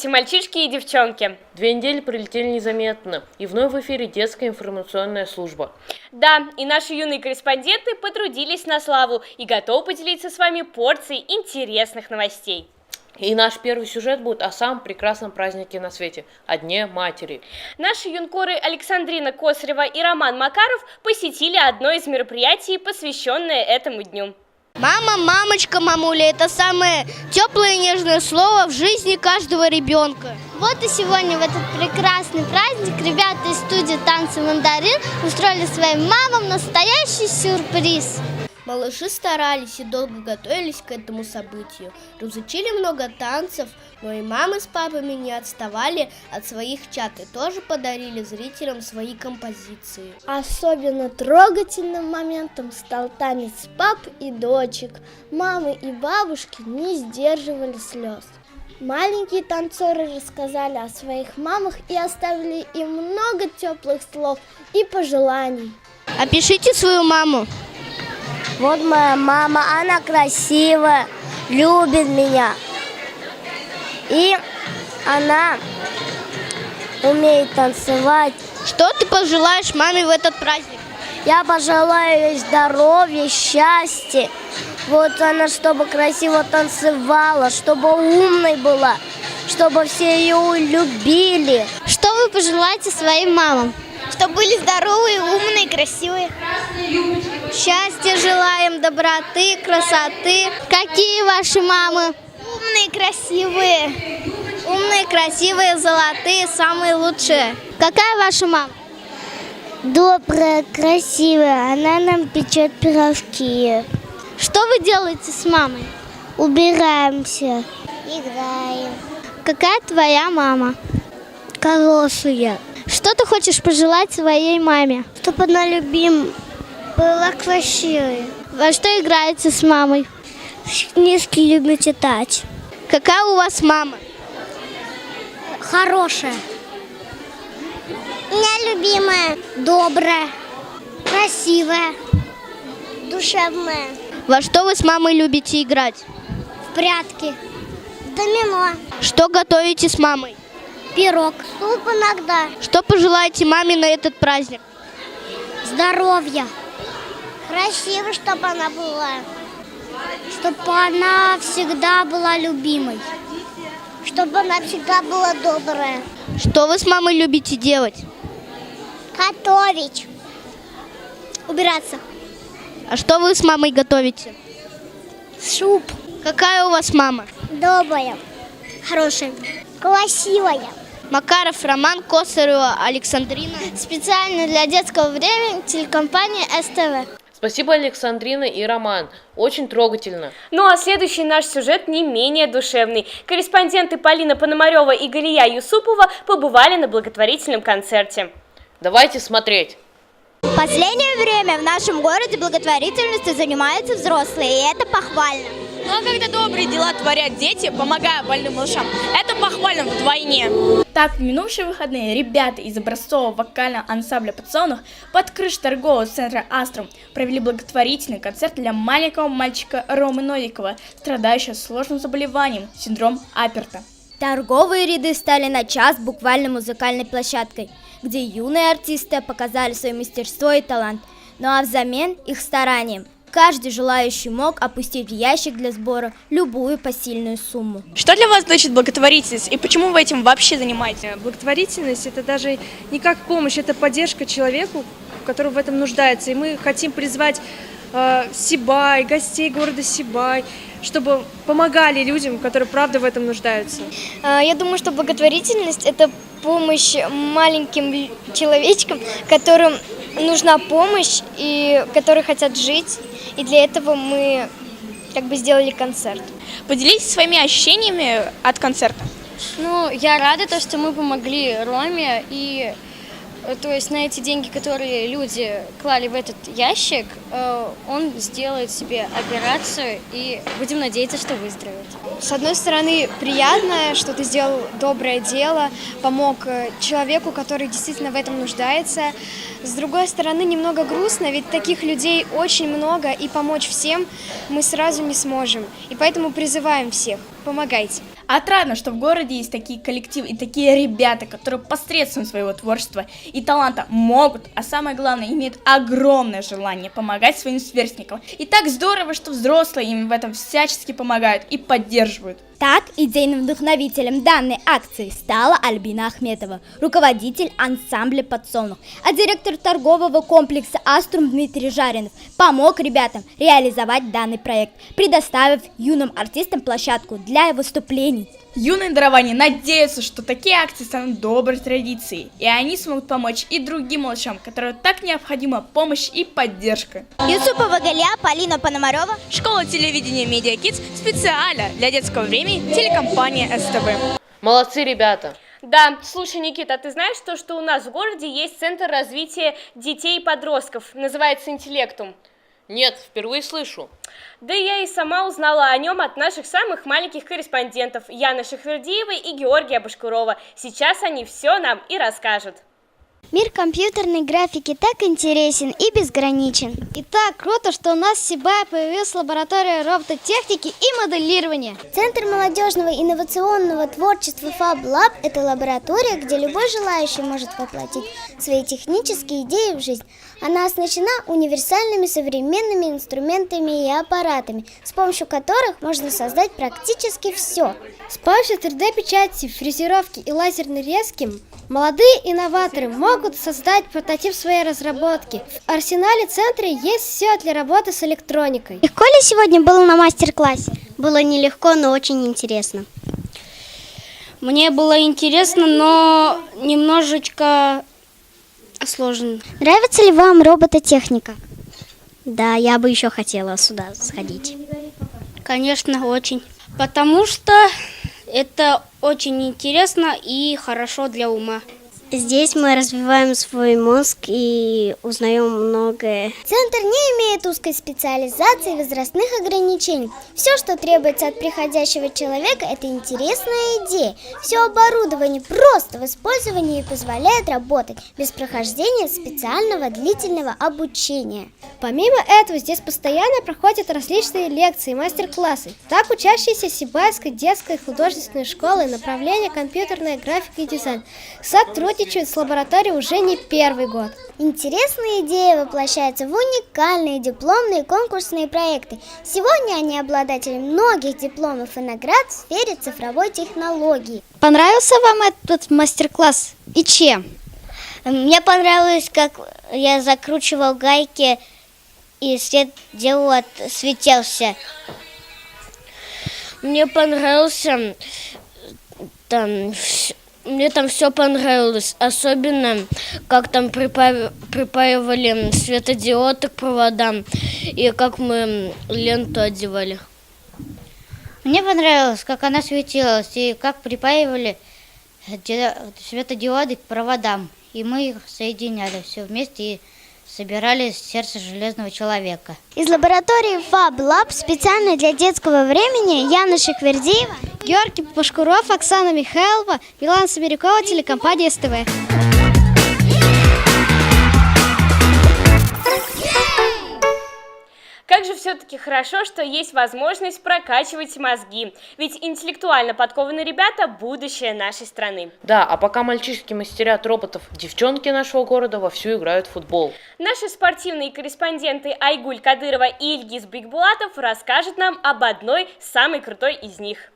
Здравствуйте, мальчишки и девчонки! 2 недели пролетели незаметно, и вновь в эфире детская информационная служба. Да, и наши юные корреспонденты потрудились на славу и готовы поделиться с вами порцией интересных новостей. И наш первый сюжет будет о самом прекрасном празднике на свете – о Дне матери. Наши юнкоры Александрина Косарева и Роман Макаров посетили одно из мероприятий, посвященное этому дню. Мама, мамочка, мамуля – это самое теплое и нежное слово в жизни каждого ребенка. Вот и сегодня в этот прекрасный праздник ребята из студии «Танцы Мандарин» устроили своим мамам настоящий сюрприз. Малыши старались и долго готовились к этому событию. Разучили много танцев, но и мамы с папами не отставали от своих чад и тоже подарили зрителям свои композиции. Особенно трогательным моментом стал танец пап и дочек. Мамы и бабушки не сдерживали слез. Маленькие танцоры рассказали о своих мамах и оставили им много теплых слов и пожеланий. Опишите свою маму. Вот моя мама, она красивая, любит меня. И она умеет танцевать. Что ты пожелаешь маме в этот праздник? Я пожелаю ей здоровья, счастья. Вот она, чтобы красиво танцевала, чтобы умной была, чтобы все ее любили. Что вы пожелаете своим мамам? Чтобы были здоровые, умные, красивые. Счастья желаем, доброты, красоты. Какие ваши мамы? Умные, красивые. Умные, красивые, золотые, самые лучшие. Какая ваша мама? Добрая, красивая. Она нам печет пирожки. Что вы делаете с мамой? Убираемся. Играем. Какая твоя мама? Хорошая. Что ты хочешь пожелать своей маме? Чтобы она любим была красивой. Во что играете с мамой? Книжки любит читать. Какая у вас мама? Хорошая. У меня любимая. Добрая. Красивая. Душевная. Во что вы с мамой любите играть? В прятки. Домино. Что готовите с мамой? Пирог. Суп иногда. Что пожелаете маме на этот праздник? Здоровья. Красиво, чтобы она была. Чтобы она всегда была любимой. Чтобы она всегда была добрая. Что вы с мамой любите делать? Готовить. Убираться. А что вы с мамой готовите? Суп. Какая у вас мама? Добрая. Хорошая. Красивая. Макаров Роман, Косарева Александрина. Специально для детского времени телекомпания СТВ. Спасибо, Александрина и Роман. Очень трогательно. Ну а следующий наш сюжет не менее душевный. Корреспонденты Полина Пономарева и Галия Юсупова побывали на благотворительном концерте. Давайте смотреть. В последнее время в нашем городе благотворительностью занимаются взрослые, и это похвально. Но когда добрые дела творят дети, помогая больным малышам, это похвально вдвойне. Так, в минувшие выходные ребята из образцового вокального ансамбля «Подсолнух» под крышей торгового центра «Аструм» провели благотворительный концерт для маленького мальчика Ромы Новикова, страдающего сложным заболеванием – синдром Аперта. Торговые ряды стали на час буквально музыкальной площадкой, где юные артисты показали свое мастерство и талант. Ну а взамен их стараниям каждый желающий мог опустить в ящик для сбора любую посильную сумму. Что для вас значит благотворительность и почему вы этим вообще занимаетесь? Благотворительность – это даже не как помощь, это поддержка человеку, который в этом нуждается. И мы хотим призвать Сибай, гостей города Сибай, чтобы помогали людям, которые правда в этом нуждаются. Я думаю, что благотворительность – это помощь маленьким человечкам, которым нужна помощь и которые хотят жить. И для этого мы сделали концерт. Поделитесь своими ощущениями от концерта. Я рада, что мы помогли Роме, и то есть на эти деньги, которые люди клали в этот ящик, он сделает себе операцию, и будем надеяться, что выздоровеет. С одной стороны, приятно, что ты сделал доброе дело, помог человеку, который действительно в этом нуждается. С другой стороны, немного грустно, ведь таких людей очень много, и помочь всем мы сразу не сможем. И поэтому призываем всех, помогайте. Отрадно, что в городе есть такие коллективы и такие ребята, которые посредством своего творчества и таланта могут, а самое главное, имеют огромное желание помогать своим сверстникам. И так здорово, что взрослые им в этом всячески помогают и поддерживают. Так, идейным вдохновителем данной акции стала Альбина Ахметова, руководитель ансамбля «Подсолнух», а директор торгового комплекса «Аструм» Дмитрий Жаринов помог ребятам реализовать данный проект, предоставив юным артистам площадку для выступлений. Юные дарования надеются, что такие акции станут доброй традицией, и они смогут помочь и другим малышам, которым так необходима помощь и поддержка. Юсупова Галия, Полина Пономарева. Школа телевидения Media Kids специально для детского времени телекомпания СТВ. Молодцы, ребята. Да, слушай, Никита, а ты знаешь то, что у нас в городе есть Центр развития детей и подростков, называется «Интеллектум»? Нет, впервые слышу. Да я и сама узнала о нем от наших самых маленьких корреспондентов Яны Шахвердиевой и Георгия Башкурова. Сейчас они все нам и расскажут. Мир компьютерной графики так интересен и безграничен. И так круто, что у нас в Сибае появилась лаборатория робототехники и моделирования. Центр молодежного инновационного творчества Fab Lab – это лаборатория, где любой желающий может воплотить свои технические идеи в жизнь. Она оснащена универсальными современными инструментами и аппаратами, с помощью которых можно создать практически все. С помощью 3D-печати, фрезеровки и лазерной резки молодые инноваторы могут создать прототип своей разработки. В арсенале центра есть все для работы с электроникой. Легко ли сегодня было на мастер-классе? Было нелегко, но очень интересно. Мне было интересно, но немножечко сложно. Нравится ли вам робототехника? Да, я бы еще хотела сюда сходить. Конечно, очень. Потому что это очень интересно и хорошо для ума. Здесь мы развиваем свой мозг и узнаем многое. Центр не имеет узкой специализации и возрастных ограничений. Все, что требуется от приходящего человека, это интересная идея. Все оборудование просто в использовании позволяет работать без прохождения специального длительного обучения. Помимо этого, здесь постоянно проходят различные лекции и мастер-классы. Так, учащиеся Сибайской детской художественной школы направления компьютерная графика и дизайн сотрудничают с лабораторией уже не первый год. Интересные идеи воплощаются в уникальные дипломные и конкурсные проекты. Сегодня они обладатели многих дипломов и наград в сфере цифровой технологии. Понравился вам этот мастер-класс и чем? Мне понравилось, как я закручивал гайки и светодиод светился. Мне понравился мне там все понравилось, особенно как там припаивали светодиоды к проводам и как мы ленту одевали. Мне понравилось, как она светилась и как припаивали светодиоды к проводам. И мы их соединяли все вместе и собирали сердце железного человека. Из лаборатории Fab Lab специально для детского времени Яна Шахвердиева, Георгий Башкуров, Оксана Михайлова, Милана Самирюкова, телекомпания СТВ. Как же все-таки хорошо, что есть возможность прокачивать мозги. Ведь интеллектуально подкованные ребята – будущее нашей страны. Да, а пока мальчишки мастерят роботов, девчонки нашего города вовсю играют в футбол. Наши спортивные корреспонденты Айгуль Кадырова и Ильгиз Бекбулатов расскажут нам об одной самой крутой из них.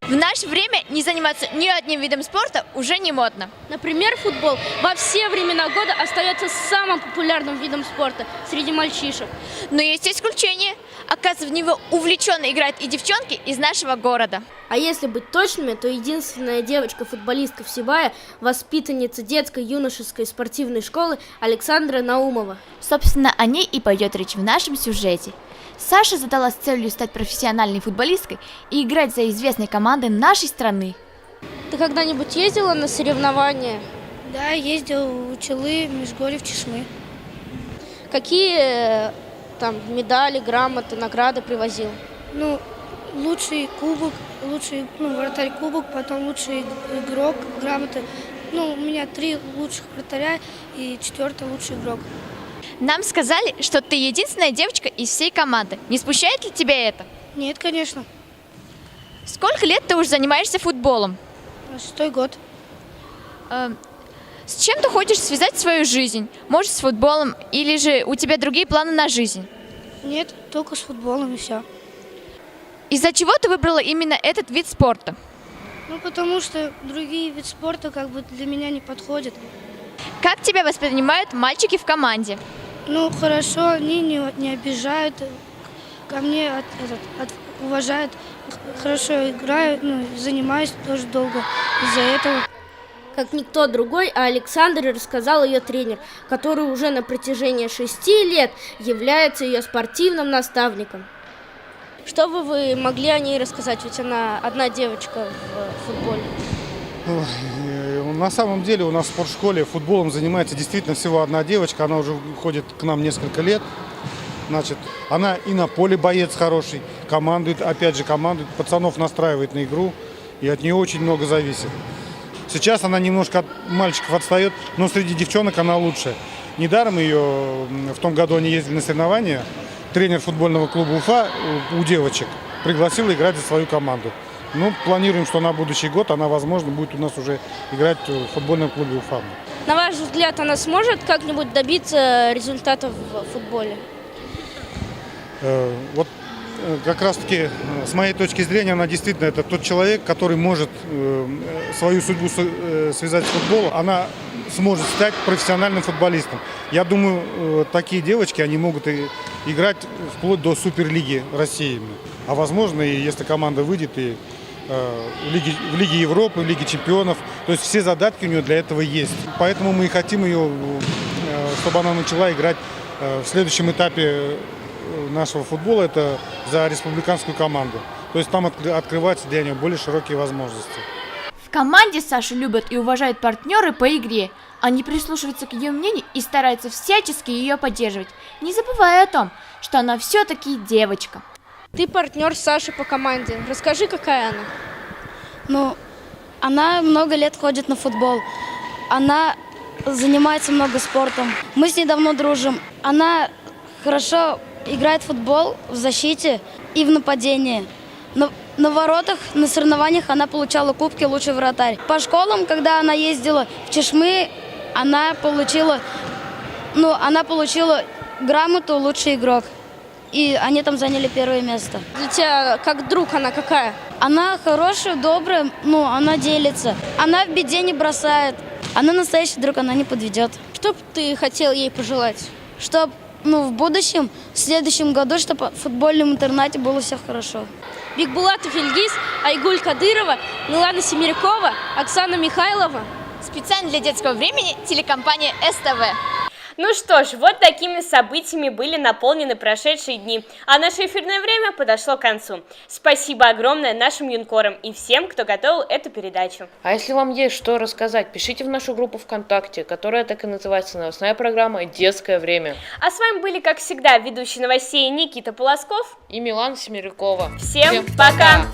В наше время не заниматься ни одним видом спорта уже не модно. Например, футбол во все времена года остается самым популярным видом спорта среди мальчишек. Но есть исключения. Оказывается, в него увлеченно играют и девчонки из нашего города. А если быть точными, то единственная девочка-футболистка в Сибае – воспитанница детской юношеской спортивной школы Александра Наумова. Собственно, о ней и пойдет речь в нашем сюжете. Саша задалась целью стать профессиональной футболисткой и играть за известной командой нашей страны. Ты когда-нибудь ездила на соревнования? Да, ездил в Учалы, Межгорье, Чешмы. Какие там медали, грамоты, награды привозил? Ну, лучший кубок, лучший вратарь кубок, потом лучший игрок, грамоты. Ну, у меня 3 лучших вратаря и 4-й лучший игрок. Нам сказали, что ты единственная девочка из всей команды. Не смущает ли тебя это? Нет, конечно. Сколько лет ты уже занимаешься футболом? 6-й год. С чем ты хочешь связать свою жизнь? Может, с футболом, или же у тебя другие планы на жизнь? Нет, только с футболом и все. Из-за чего ты выбрала именно этот вид спорта? Ну, потому что другие виды спорта как бы для меня не подходят. Как тебя воспринимают мальчики в команде? Ну, хорошо, они не обижают, ко мне уважают, хорошо играю, ну, занимаюсь тоже долго из-за этого. Как никто другой, а Александре рассказал ее тренер, который уже на протяжении 6 лет является ее спортивным наставником. Что бы вы могли о ней рассказать? Ведь она одна девочка в футболе. На самом деле у нас в спортшколе футболом занимается действительно всего одна девочка. Она уже ходит к нам несколько лет. Значит, она и на поле боец хороший, командует, пацанов настраивает на игру, и от нее очень много зависит. Сейчас она немножко от мальчиков отстает, но среди девчонок она лучшая. Недаром ее в том году они ездили на соревнования. Тренер футбольного клуба Уфа у девочек пригласил играть за свою команду. Ну, планируем, что на будущий год она, возможно, будет у нас уже играть в футбольном клубе Уфа. На ваш взгляд, она сможет как-нибудь добиться результатов в футболе? Вот как раз-таки, с моей точки зрения, она действительно это тот человек, который может свою судьбу связать с футболом. Она сможет стать профессиональным футболистом. Я думаю, такие девочки, они могут играть вплоть до Суперлиги России. А возможно, и если команда выйдет и в Лиге Европы, в Лиге Чемпионов. То есть все задатки у нее для этого есть. Поэтому мы и хотим ее, чтобы она начала играть в следующем этапе нашего футбола, это за республиканскую команду. То есть там открываются для нее более широкие возможности. В команде Сашу любят и уважают партнеры по игре. Они прислушиваются к ее мнению и стараются всячески ее поддерживать, не забывая о том, что она все-таки девочка. Ты партнер Саши по команде. Расскажи, какая она? Ну, она много лет ходит на футбол. Она занимается много спортом. Мы с ней давно дружим. Она хорошо играет в футбол в защите и в нападении. На воротах, на соревнованиях она получала кубки «Лучший вратарь». По школам, когда она ездила в Чешмы, она получила грамоту «Лучший игрок». И они там заняли первое место. Для тебя, как друг, она какая? Она хорошая, добрая, она делится. Она в беде не бросает. Она настоящий друг, она не подведет. Что бы ты хотел ей пожелать? Чтоб в будущем, в следующем году, чтобы в футбольном интернате было все хорошо. Бикбулатов Ильгиз, Айгуль Кадырова, Милана Семерякова, Оксана Михайлова. Специально для детского времени телекомпания СТВ. Ну что ж, вот такими событиями были наполнены прошедшие дни, а наше эфирное время подошло к концу. Спасибо огромное нашим юнкорам и всем, кто готовил эту передачу. А если вам есть что рассказать, пишите в нашу группу ВКонтакте, которая так и называется «Новостная программа «Детское время». А с вами были, как всегда, ведущие новостей Никита Полосков И Милана Семерякова. Всем пока!